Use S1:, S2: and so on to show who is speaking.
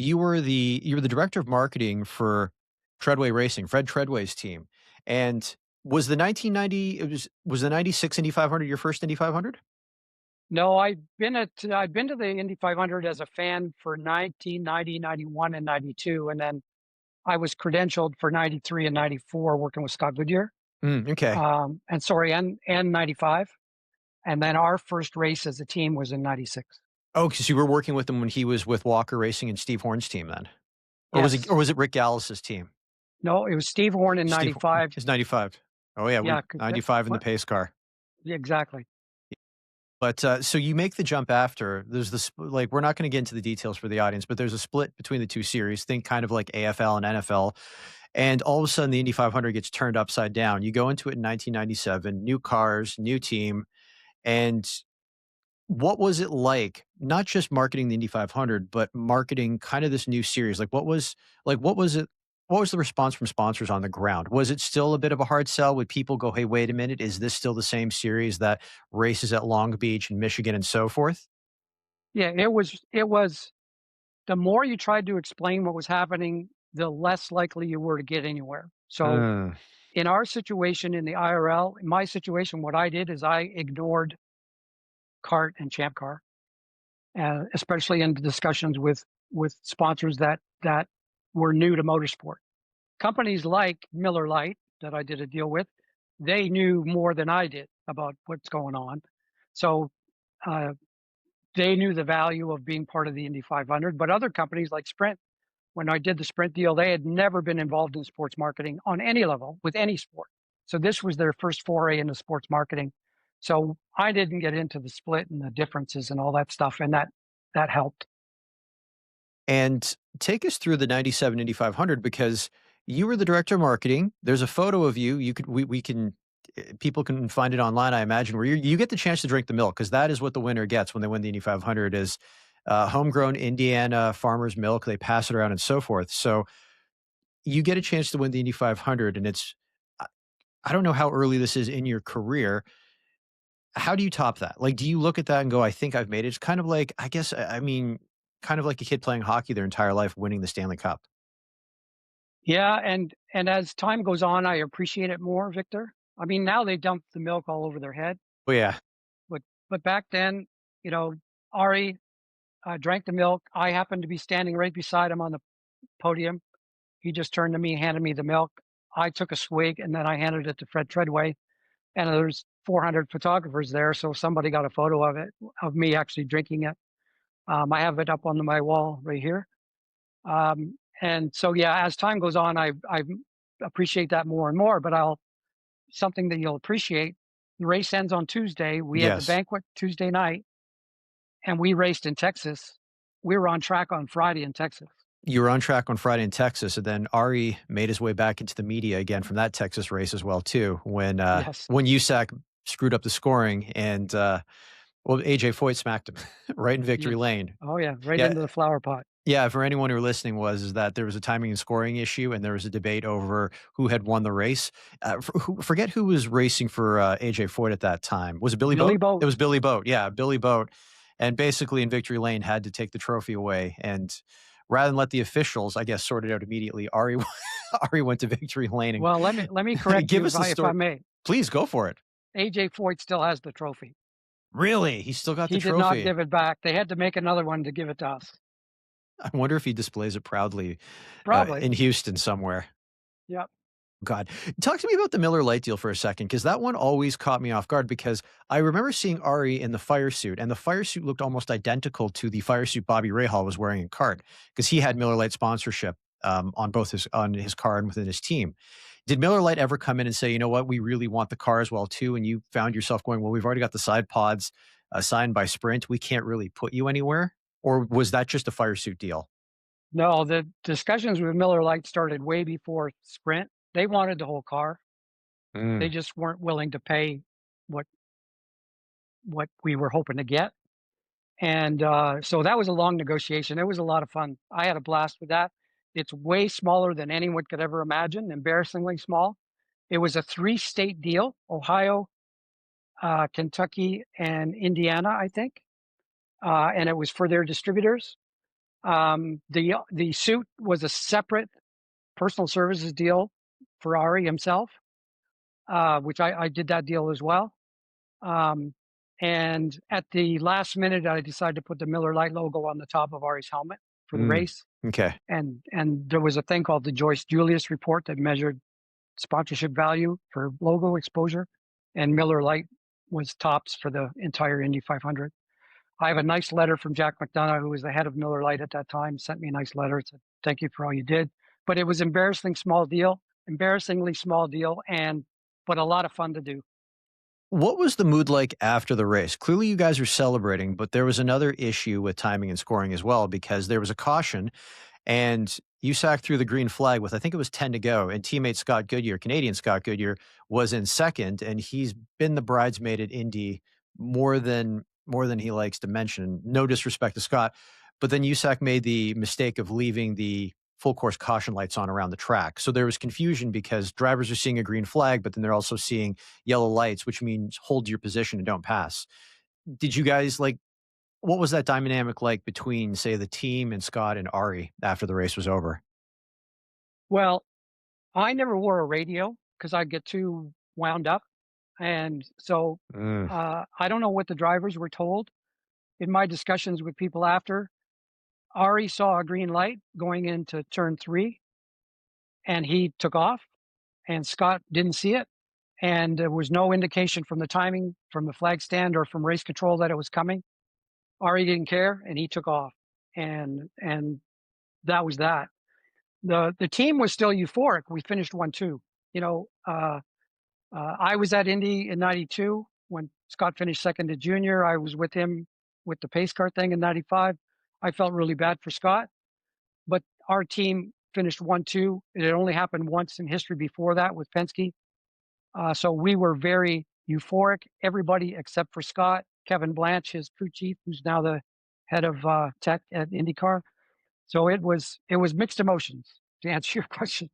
S1: you were the director of marketing for Treadway Racing, Fred Treadway's team, and was the 1990 was the 96 Indy 500 your first Indy 500?
S2: No, I've been to the Indy 500 as a fan for 1990, 91, and 92, and then I was credentialed for 93 and 94 working with Scott Goodyear.
S1: Okay.
S2: And sorry, and 95. And then our first race as a team was in 96.
S1: Oh, because you were working with him when he was with Walker Racing and Steve Horn's team then?
S2: Yes.
S1: Or was it Rick Gallus's team?
S2: No, it was Steve Horn in
S1: Steve
S2: 95.
S1: is 95. Oh, yeah, we
S2: Yeah, 'cause
S1: 95 in the
S2: what
S1: pace car.
S2: yeah, exactly.
S1: But, so you make the jump after. There's this like, we're not gonna get into the details for the audience, but there's a split between the 2 series. Think kind of like AFL and NFL, and all of a sudden, the Indy 500 gets turned upside down. You go into it in 1997, new cars, new team, and what was it like, not just marketing the Indy 500, but marketing kind of this new series? What was it what was the response from sponsors on the ground? Was it still a bit of a hard sell? Would people go, "Hey, wait a minute, is this still the same series that races at Long Beach and Michigan and so forth?"
S2: Yeah, it was the more you tried to explain what was happening, the less likely you were to get anywhere. So
S1: Mm,
S2: in our situation in the IRL, in my situation, what I did is I ignored CART and Champ Car, especially in the discussions with sponsors that were new to motorsport. Companies like Miller Lite that I did a deal with, they knew more than I did about what's going on. So uh, they knew the value of being part of the Indy 500. But other companies like Sprint, when I did the Sprint deal, they had never been involved in sports marketing on any level with any sport. So this was their first foray into sports marketing. So I didn't get into the split and the differences and all that stuff, and that helped.
S1: and take us through the '97 Indy 500 because you were the director of marketing. There's a photo of you. You could we can people can find it online, I imagine, where you get the chance to drink the milk because that is what the winner gets when they win the Indy 500 is homegrown Indiana farmers milk. They pass it around and so forth. So you get a chance to win the Indy 500, and I I don't know how early this is in your career. How do you top that? Like, do you look at that and go, "I think I've made it"? It's kind of like, I guess, I mean, kind of like a kid playing hockey their entire life, winning the Stanley Cup.
S2: Yeah, and as time goes on, I appreciate it more, Victor. I mean, now they dump the milk all over their head,
S1: Oh yeah,
S2: but back then, you know, Ari drank the milk. I happened to be standing right beside him on the podium. He just turned to me, handed me the milk. I took a swig, and then I handed it to Fred Treadway. And there's 400 photographers there, so somebody got a photo of it, of me actually drinking it. I have it up on my wall right here. And so, yeah, as time goes on, I appreciate that more and more. But I'll something that you'll appreciate. The race ends on Tuesday. We had the
S1: yes.
S2: banquet Tuesday night, and we raced in Texas. We were on track on Friday in Texas.
S1: You were on track on Friday in Texas, and then Ari made his way back into the media again from that Texas race as well too,
S2: Yes,
S1: when USAC screwed up the scoring and, well, AJ Foyt smacked him right in victory
S2: yes.
S1: lane.
S2: Oh yeah, right
S1: Yeah,
S2: into the flower pot.
S1: yeah, for anyone who were listening is that there was a timing and scoring issue, and there was a debate over who had won the race. Forget who was racing for, AJ Foyt at that time. Was it Billy
S2: Billy
S1: Boat? It
S2: Boat.
S1: was Billy Boat, yeah, Billy Boat, and basically in victory lane had to take the trophy away, and rather than let the officials, I guess, sort it out immediately, Ari Ari went to victory lane
S2: Well, let me
S1: and
S2: correct
S1: give
S2: you
S1: us the
S2: if I
S1: story.
S2: may.
S1: Please go for it.
S2: AJ Foyt still has the trophy.
S1: Really? He still got the
S2: He did not
S1: trophy.
S2: give it back. They had to make another one to give it to us.
S1: I wonder if he displays it proudly,
S2: Probably.
S1: in Houston somewhere.
S2: Yep.
S1: God. Talk to me about the Miller Lite deal for a second, because that one always caught me off guard because I remember seeing Ari in the fire suit, and the fire suit looked almost identical to the fire suit Bobby Rahal was wearing in kart because he had Miller Lite sponsorship on both on his car and within his team. Did Miller Lite ever come in and say, you know what, we really want the car as well too? And you found yourself going, well, we've already got the side pods signed by Sprint. We can't really put you anywhere. Or was that just a fire suit deal?
S2: No, the discussions with Miller Lite started way before Sprint. They wanted the whole car. They
S1: Mm.
S2: just weren't willing to pay what we were hoping to get. And so that was a long negotiation. It was a lot of fun. I had a blast with that. It's way smaller than anyone could ever imagine, embarrassingly small. It was a three-state deal: Ohio, Kentucky, and Indiana, I think. And it was for their distributors. The suit was a separate personal services deal for Ari himself, which I did that deal as well. Um, and at the last minute, I decided to put the Miller Lite logo on the top of Ari's helmet for the
S1: Mm,
S2: race.
S1: okay.
S2: And there was a thing called the Joyce Julius report that measured sponsorship value for logo exposure, and Miller Lite was tops for the entire Indy 500. I have a nice letter from Jack McDonough, who was the head of Miller Lite at that time, sent me a nice letter, said, "Thank you for all you did." But it was embarrassingly small deal, and but a lot of fun to do.
S1: What was the mood like after the race? Clearly, you guys are celebrating, but there was another issue with timing and scoring as well because there was a caution and USAC threw the green flag with, I think it was 10 to go, and teammate Scott Goodyear, Canadian Scott Goodyear, was in second, and he's been the bridesmaid at Indy more than he likes to mention. No disrespect to Scott, but then USAC made the mistake of leaving the full course caution lights on around the track. So there was confusion because drivers are seeing a green flag, but then they're also seeing yellow lights, which means hold your position and don't pass. Did you guys like what was that dynamic like between, say, the team and Scott and Ari after the race was over?
S2: Well, I never wore a radio because I'd get too wound up, and so
S1: Mm,
S2: I don't know what the drivers were told. In my discussions with people after, Ari saw a green light going into turn 3, and he took off, and Scott didn't see it, and there was no indication from the timing, from the flag stand, or from race control that it was coming. Ari didn't care, and he took off, and that was that. The team was still euphoric. We finished 1-2. You know, I was at Indy in '92 when Scott finished second to Junior. I was with him with the pace car thing in '95. I felt really bad for Scott, but our team finished 1-2. It had only happened once in history before that with Penske. So we were very euphoric. Everybody except for Scott, Kevin Blanche, his crew chief, who's now the head of tech at IndyCar. So it was mixed emotions to answer your question.